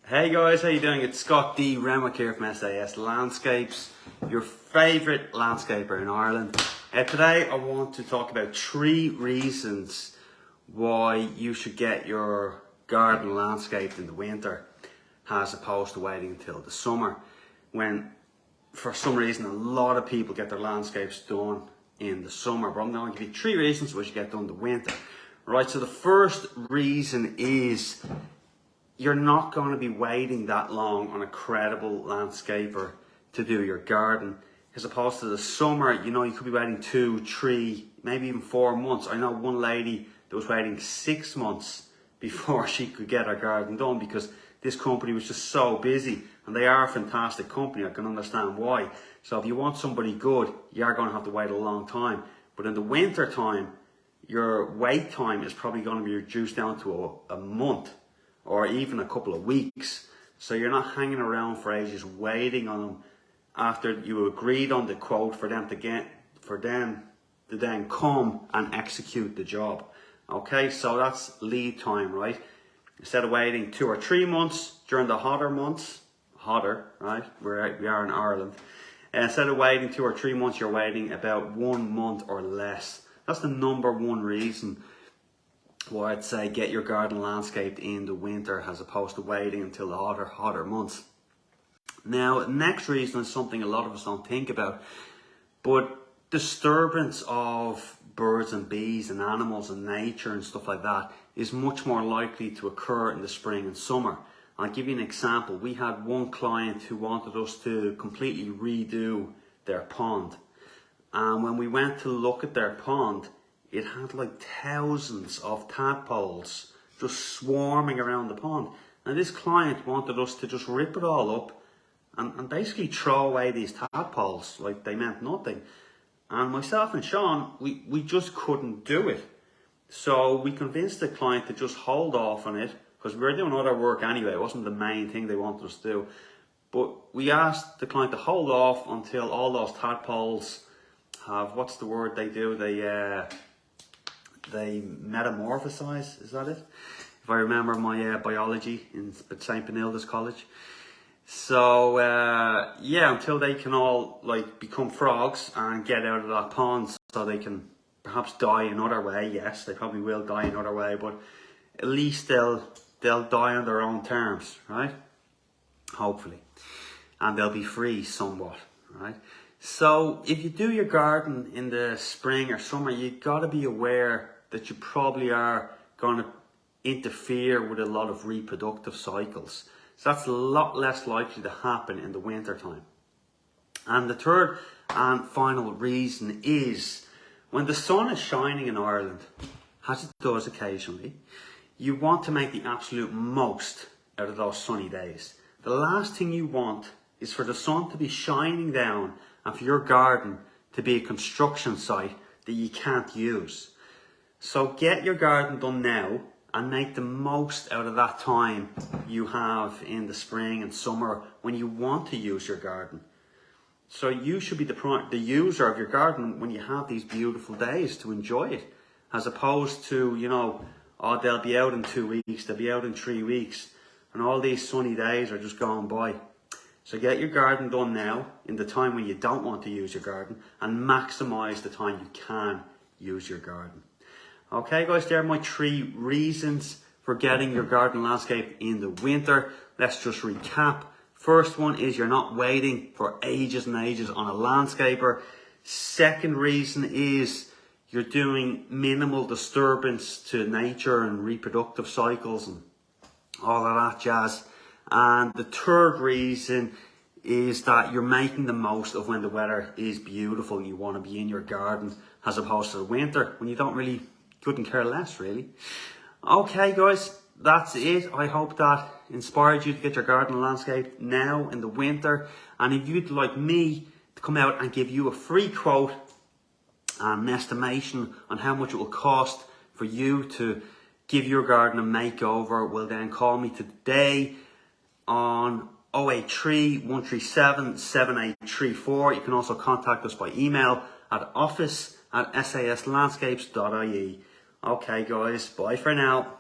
Hey guys, how you doing? It's Scott D. Renwick here from SAS Landscapes, your favourite landscaper in Ireland. Today I want to talk about 3 reasons why you should get your garden landscaped in the winter as opposed to waiting until the summer, when for some reason a lot of people get their landscapes done in the summer. But I'm going to give you 3 reasons why you should get done in the winter. Right, so the first reason is you're not going to be waiting that long on a credible landscaper to do your garden, as opposed to the summer. You know, you could be waiting 2, 3, maybe even 4 months. I know one lady that was waiting 6 months before she could get her garden done because this company was just so busy, and they are a fantastic company. I can understand why. So if you want somebody good, you are going to have to wait a long time. But in the winter time, your wait time is probably going to be reduced down to a month, or even a couple of weeks. So you're not hanging around for ages waiting on them after you agreed on the quote for them to then come and execute the job. Okay, so that's lead time, right? Instead of waiting 2 or 3 months during the hotter months, right? We are in Ireland. Instead of waiting 2 or 3 months, you're waiting about 1 month or less. That's the number one reason why I'd say get your garden landscaped in the winter as opposed to waiting until the hotter months. Now, next reason is something a lot of us don't think about, but disturbance of birds and bees and animals and nature and stuff like that is much more likely to occur in the spring and summer. I'll give you an example. We had one client who wanted us to completely redo their pond. And when we went to look at their pond, it had like thousands of tadpoles just swarming around the pond. And this client wanted us to just rip it all up and basically throw away these tadpoles like they meant nothing. And myself and Sean, we just couldn't do it. So we convinced the client to just hold off on it, because we were doing other work anyway. It wasn't the main thing they wanted us to do. But we asked the client to hold off until all those tadpoles have, what's the word they do? They metamorphosize, is that it? If I remember my biology in St. Benilda's College. So yeah, until they can all like become frogs and get out of that pond, so they can perhaps die another way. Yes, they probably will die another way, but at least they'll die on their own terms, right? Hopefully. And they'll be free somewhat, right? So if you do your garden in the spring or summer, you've got to be aware that you probably are going to interfere with a lot of reproductive cycles. So that's a lot less likely to happen in the winter time. And the third and final reason is when the sun is shining in Ireland, as it does occasionally, you want to make the absolute most out of those sunny days. The last thing you want is for the sun to be shining down and for your garden to be a construction site that you can't use. So get your garden done now and make the most out of that time you have in the spring and summer when you want to use your garden. So you should be the user of your garden when you have these beautiful days to enjoy it, as opposed to, you know, oh, they'll be out in 2 weeks, they'll be out in 3 weeks, and all these sunny days are just gone by. So get your garden done now in the time when you don't want to use your garden, and maximise the time you can use your garden. Okay guys, there are my 3 reasons for getting your garden landscape in the winter. Let's just recap. First one is you're not waiting for ages and ages on a landscaper. Second reason is you're doing minimal disturbance to nature and reproductive cycles and all of that jazz. And the third reason is that you're making the most of when the weather is beautiful and you want to be in your garden, as opposed to the winter when you couldn't care less really. Okay guys, that's it. I hope that inspired you to get your garden landscape now in the winter. And if you'd like me to come out and give you a free quote and an estimation on how much it will cost for you to give your garden a makeover, well then call me today on 083 137 7834. You can also contact us by email at office@saslandscapes.ie. Okay guys, bye for now.